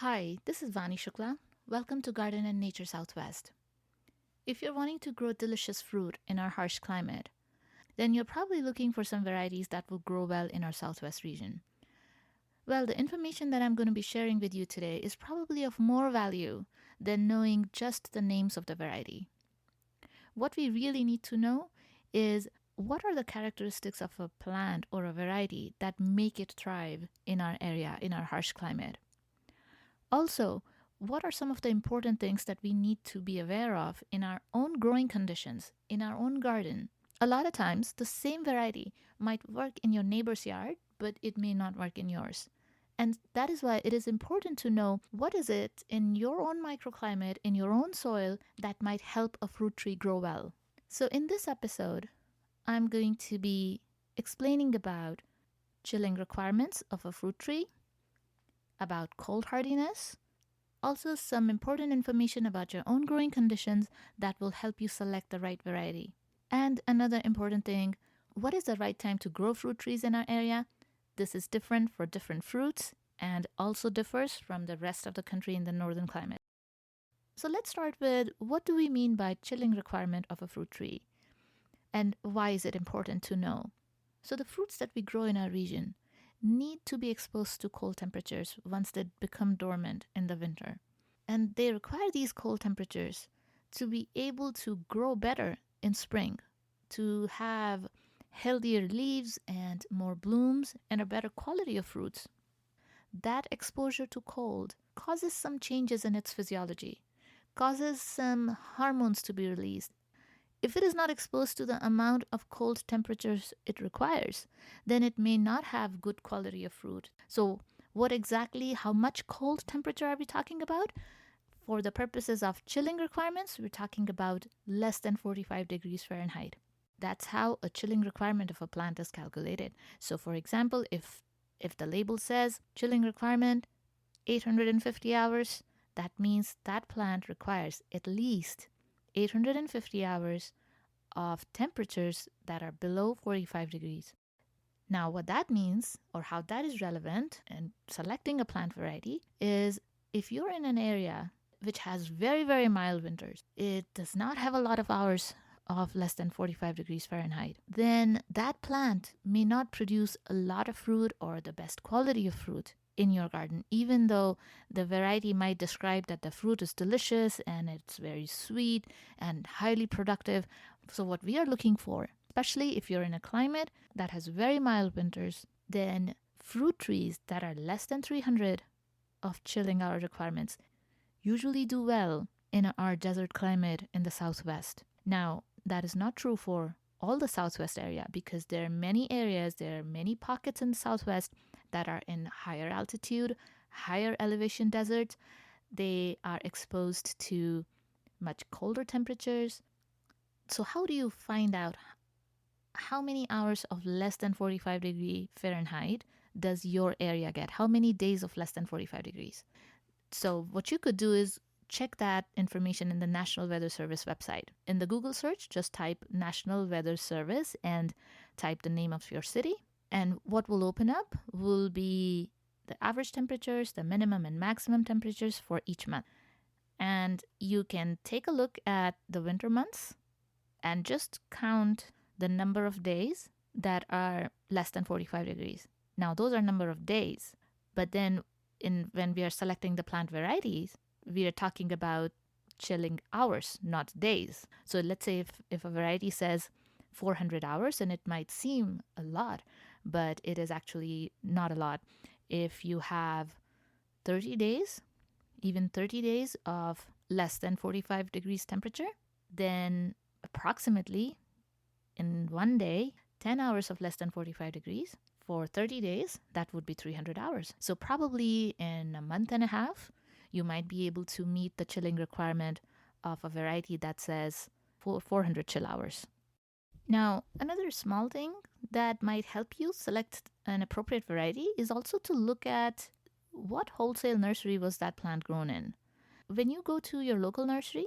Hi, this is Vani Shukla. Welcome to Garden and Nature Southwest. If you're wanting to grow delicious fruit in our harsh climate, then you're probably looking for some varieties that will grow well in our Southwest region. Well, the information that I'm going to be sharing with you today is probably of more value than knowing just the names of the variety. What we really need to know is what are the characteristics of a plant or a variety that make it thrive in our area, in our harsh climate. Also, what are some of the important things that we need to be aware of in our own growing conditions, in our own garden? A lot of times, the same variety might work in your neighbor's yard, but it may not work in yours. And that is why it is important to know what is it in your own microclimate, in your own soil, that might help a fruit tree grow well. So in this episode, I'm going to be explaining about chilling requirements of a fruit tree, about cold hardiness, also some important information about your own growing conditions that will help you select the right variety. And another important thing, what is the right time to grow fruit trees in our area? This is different for different fruits and also differs from the rest of the country in the northern climate. So let's start with what do we mean by chilling requirement of a fruit tree and why is it important to know? So the fruits that we grow in our region need to be exposed to cold temperatures once they become dormant in the winter. And they require these cold temperatures to be able to grow better in spring, to have healthier leaves and more blooms and a better quality of fruits. That exposure to cold causes some changes in its physiology, causes some hormones to be released. If it is not exposed to the amount of cold temperatures it requires, then it may not have good quality of fruit. So, what exactly, how much cold temperature are we talking about? For the purposes of chilling requirements, we're talking about less than 45 degrees Fahrenheit. That's how a chilling requirement of a plant is calculated. So, for example, if the label says chilling requirement 850 hours, that means that plant requires at least 850 hours of temperatures that are below 45 degrees. Now, what that means or how that is relevant in selecting a plant variety is if you're in an area which has very, very mild winters, it does not have a lot of hours of less than 45 degrees Fahrenheit, then that plant may not produce a lot of fruit or the best quality of fruit in your garden, even though the variety might describe that the fruit is delicious and it's very sweet and highly productive. So what we are looking for, especially if you're in a climate that has very mild winters, then fruit trees that are less than 300 of chilling hour requirements usually do well in our desert climate in the southwest. Now, that is not true for all the southwest area because there are many areas, there are many pockets in the southwest that are in higher altitude, higher elevation deserts. They are exposed to much colder temperatures. So how do you find out how many hours of less than 45 degree Fahrenheit does your area get? How many days of less than 45 degrees? So what you could do is check that information in the National Weather Service website. In the Google search, just type National Weather Service and type the name of your city. And what will open up will be the average temperatures, the minimum and maximum temperatures for each month. And you can take a look at the winter months and just count the number of days that are less than 45 degrees. Now, those are number of days. But then when we are selecting the plant varieties, we are talking about chilling hours, not days. So let's say if a variety says 400 hours, and it might seem a lot, but it is actually not a lot. If you have 30 days, even 30 days of less than 45 degrees temperature, then approximately in one day, 10 hours of less than 45 degrees. For 30 days, that would be 300 hours. So probably in a month and a half, you might be able to meet the chilling requirement of a variety that says 400 chill hours. Now, another small thing that might help you select an appropriate variety is also to look at what wholesale nursery was that plant grown in. When you go to your local nursery,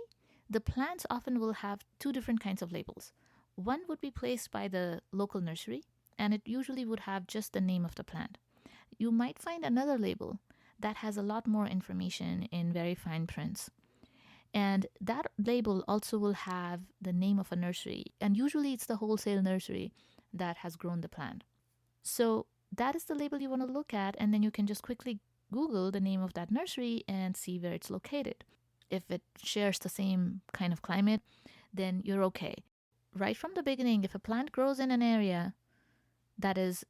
the plants often will have two different kinds of labels. One would be placed by the local nursery, and it usually would have just the name of the plant. You might find another label that has a lot more information in very fine prints. And that label also will have the name of a nursery. And usually it's the wholesale nursery that has grown the plant. So that is the label you want to look at. And then you can just quickly Google the name of that nursery and see where it's located. If it shares the same kind of climate, then you're okay. Right from the beginning, if a plant grows in an area that is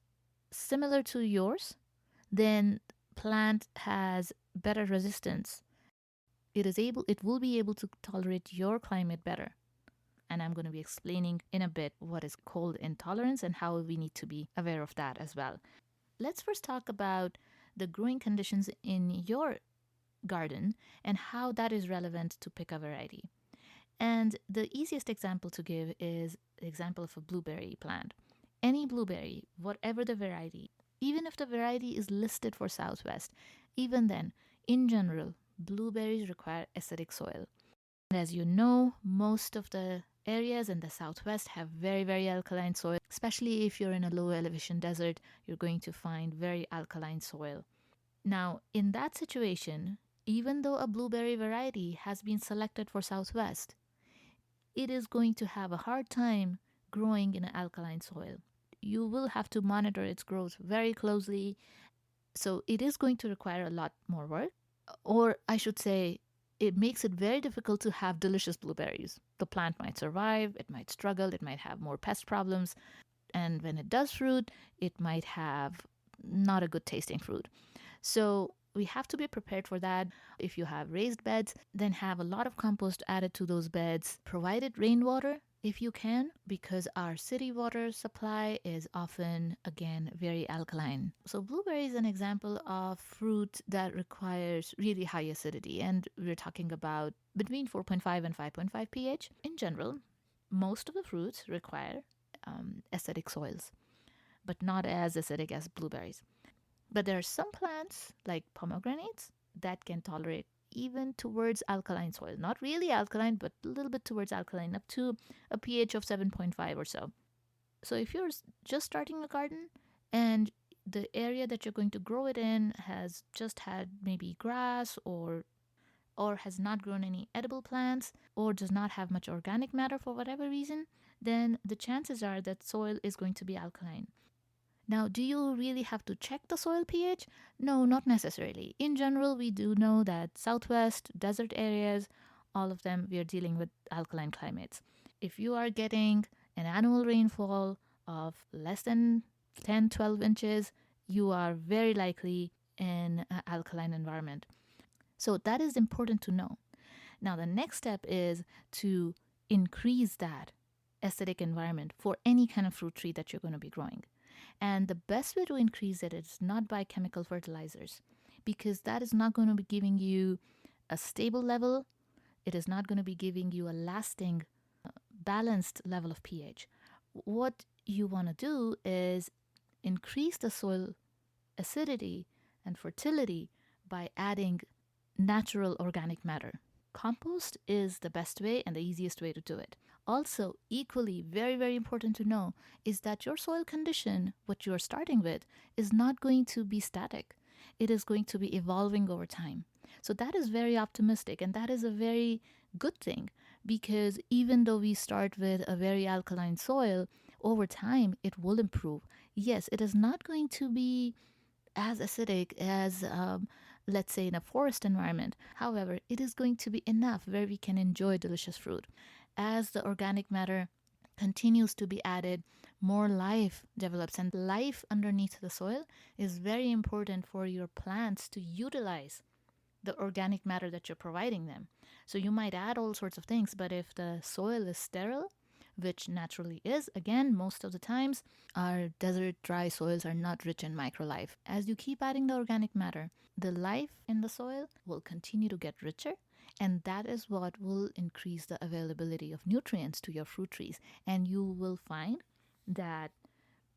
similar to yours, then plant has better resistance. It will be able to tolerate your climate better. And I'm going to be explaining in a bit what is cold intolerance and how we need to be aware of that as well. Let's first talk about the growing conditions in your garden and how that is relevant to pick a variety. And the easiest example to give is the example of a blueberry plant. Any blueberry, whatever the variety, even if the variety is listed for Southwest, even then, in general, blueberries require acidic soil. And as you know, most of the areas in the Southwest have very, very alkaline soil. Especially if you're in a low elevation desert, you're going to find very alkaline soil. Now, in that situation, even though a blueberry variety has been selected for Southwest, it is going to have a hard time growing in an alkaline soil. You will have to monitor its growth very closely. So it is going to require a lot more work. Or I should say, it makes it very difficult to have delicious blueberries. The plant might survive, it might struggle, it might have more pest problems. And when it does fruit, it might have not a good tasting fruit. So we have to be prepared for that. If you have raised beds, then have a lot of compost added to those beds. Provided rainwater if you can, because our city water supply is often, again, very alkaline. So blueberry is an example of fruit that requires really high acidity. And we're talking about between 4.5 and 5.5 pH. In general, most of the fruits require acidic soils, but not as acidic as blueberries. But there are some plants, like pomegranates, that can tolerate even towards alkaline soil. Not really alkaline, but a little bit towards alkaline, up to a pH of 7.5 or so. So if you're just starting a garden and the area that you're going to grow it in has just had maybe grass or has not grown any edible plants or does not have much organic matter for whatever reason, then the chances are that soil is going to be alkaline. Now, do you really have to check the soil pH? No, not necessarily. In general, we do know that Southwest, desert areas, all of them, we are dealing with alkaline climates. If you are getting an annual rainfall of less than 10, 12 inches, you are very likely in an alkaline environment. So that is important to know. Now, the next step is to increase that acidic environment for any kind of fruit tree that you're going to be growing. And the best way to increase it is not by chemical fertilizers, because that is not going to be giving you a stable level. It is not going to be giving you a lasting, balanced level of pH. What you want to do is increase the soil acidity and fertility by adding natural organic matter. Compost is the best way and the easiest way to do it. Also, equally, very, very important to know is that your soil condition, what you are starting with, is not going to be static. It is going to be evolving over time. So that is very optimistic, and that is a very good thing, because even though we start with a very alkaline soil, over time it will improve. Yes, it is not going to be as acidic as let's say in a forest environment. However, it is going to be enough where we can enjoy delicious fruit. As the organic matter continues to be added, more life develops, and life underneath the soil is very important for your plants to utilize the organic matter that you're providing them. So you might add all sorts of things, but if the soil is sterile, which naturally is, again, most of the times, our desert dry soils are not rich in microlife. As you keep adding the organic matter, the life in the soil will continue to get richer, and that is what will increase the availability of nutrients to your fruit trees. And you will find that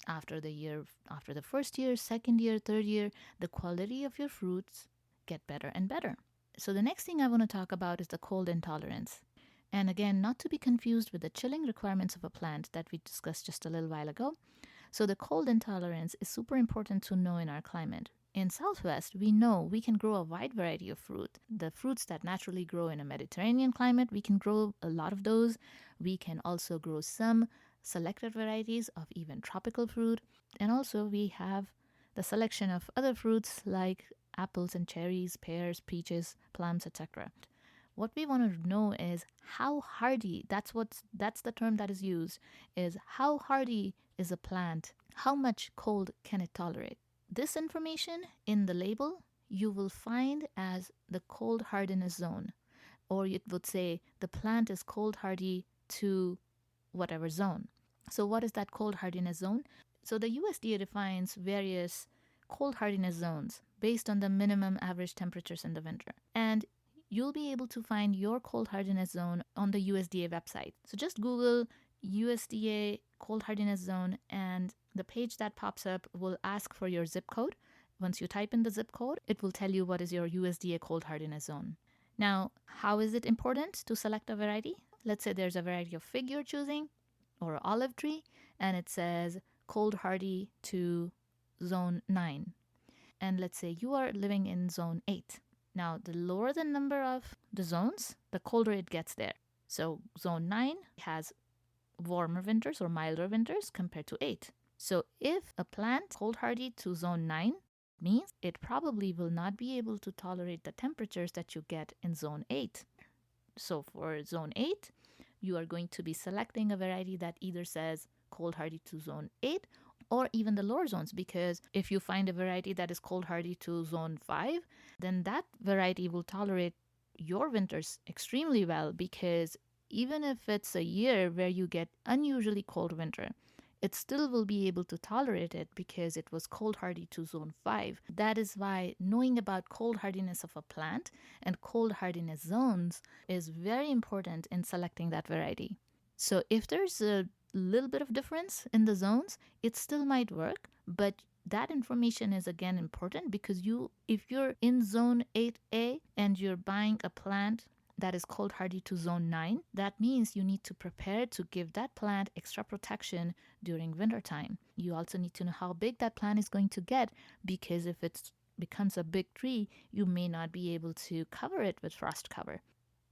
after the first year, second year, third year, the quality of your fruits get better and better. So the next thing I want to talk about is the cold intolerance. And again, not to be confused with the chilling requirements of a plant that we discussed just a little while ago. So the cold intolerance is super important to know in our climate. in Southwest, we know we can grow a wide variety of fruit. The fruits that naturally grow in a Mediterranean climate, we can grow a lot of those. We can also grow some selected varieties of even tropical fruit. And also we have the selection of other fruits like apples and cherries, pears, peaches, plums, etc. What we want to know is how hardy, that's the term that is used, is how hardy is a plant? How much cold can it tolerate? This information in the label you will find as the cold hardiness zone, or it would say the plant is cold hardy to whatever zone. So, what is that cold hardiness zone? So, the USDA defines various cold hardiness zones based on the minimum average temperatures in the winter. And you'll be able to find your cold hardiness zone on the USDA website. So, just Google USDA cold hardiness zone, and the page that pops up will ask for your zip code. Once you type in the zip code, it will tell you what is your USDA cold hardiness zone. Now, how is it important to select a variety? Let's say there's a variety of fig you're choosing or olive tree, and it says cold hardy to zone 9. And let's say you are living in zone 8. Now, the lower the number of the zones, the colder it gets there. So zone 9 has warmer winters or milder winters compared to 8. So if a plant cold hardy to zone 9 means it probably will not be able to tolerate the temperatures that you get in zone 8. So for zone 8, you are going to be selecting a variety that either says cold hardy to zone 8 or even the lower zones, because if you find a variety that is cold hardy to zone 5, then that variety will tolerate your winters extremely well, because even if it's a year where you get unusually cold winter, it still will be able to tolerate it because it was cold hardy to zone 5. That is why knowing about cold hardiness of a plant and cold hardiness zones is very important in selecting that variety. So if there's a little bit of difference in the zones, it still might work, but that information is again important, because if you're in zone 8A and you're buying a plant that is cold hardy to zone 9, that means you need to prepare to give that plant extra protection during winter time. You also need to know how big that plant is going to get, because if it becomes a big tree, you may not be able to cover it with frost cover.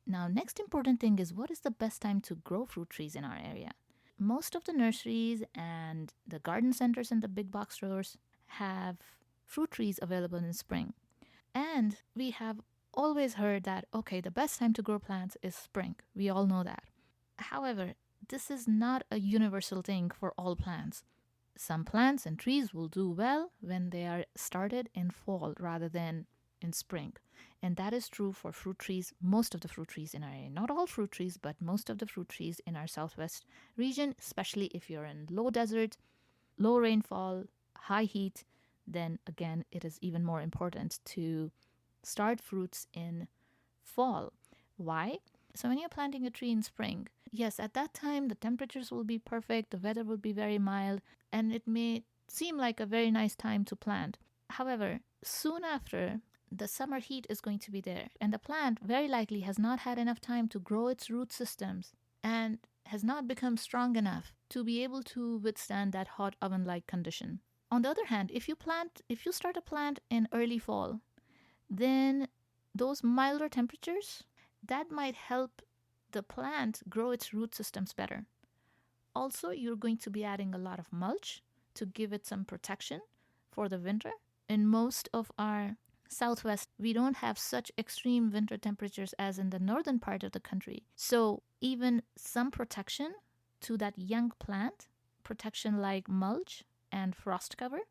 Now, next important thing is, what is the best time to grow fruit trees in our area? Most of the nurseries and the garden centers and the big box stores have fruit trees available in spring. And we have always heard that, okay, the best time to grow plants is spring. We all know that. However, this is not a universal thing for all plants. Some plants and trees will do well when they are started in fall rather than in spring. And that is true for fruit trees, most of the fruit trees in our area. Not all fruit trees, but most of the fruit trees in our southwest region, especially if you're in low desert, low rainfall, high heat, then again, it is even more important to start fruits in fall. Why? So when you're planting a tree in spring, yes, at that time the temperatures will be perfect, the weather will be very mild, and it may seem like a very nice time to plant. However, soon after, the summer heat is going to be there, and the plant very likely has not had enough time to grow its root systems and has not become strong enough to be able to withstand that hot oven-like condition. On the other hand, if you start a plant in early fall, then those milder temperatures, that might help the plant grow its root systems better. Also, you're going to be adding a lot of mulch to give it some protection for the winter. In most of our southwest, we don't have such extreme winter temperatures as in the northern part of the country. So even some protection to that young plant, protection like mulch and frost cover,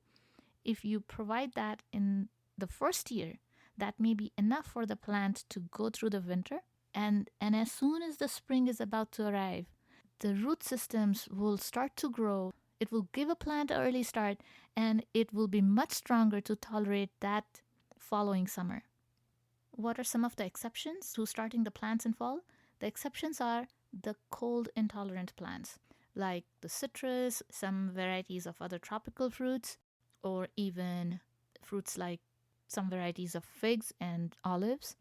if you provide that in the first year, that may be enough for the plant to go through the winter. And as soon as the spring is about to arrive, the root systems will start to grow. It will give a plant an early start, and it will be much stronger to tolerate that following summer. What are some of the exceptions to starting the plants in fall? The exceptions are the cold intolerant plants, like the citrus, some varieties of other tropical fruits, or even fruits like some varieties of figs and olives.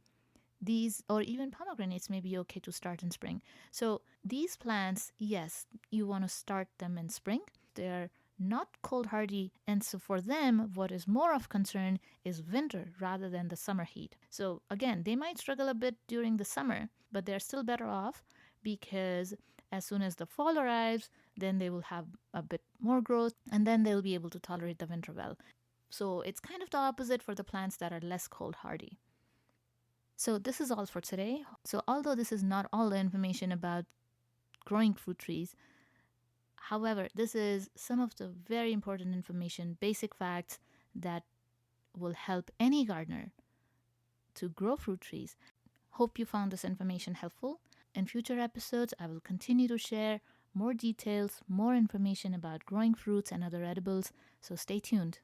These, or even pomegranates, may be okay to start in spring. So these plants, yes, you want to start them in spring. They're not cold hardy. And so for them, what is more of concern is winter rather than the summer heat. So again, they might struggle a bit during the summer, but they're still better off because as soon as the fall arrives, then they will have a bit more growth and then they'll be able to tolerate the winter well. So it's kind of the opposite for the plants that are less cold hardy. So this is all for today. So although this is not all the information about growing fruit trees, however, this is some of the very important information, basic facts that will help any gardener to grow fruit trees. Hope you found this information helpful. In future episodes, I will continue to share more details, more information about growing fruits and other edibles, so stay tuned.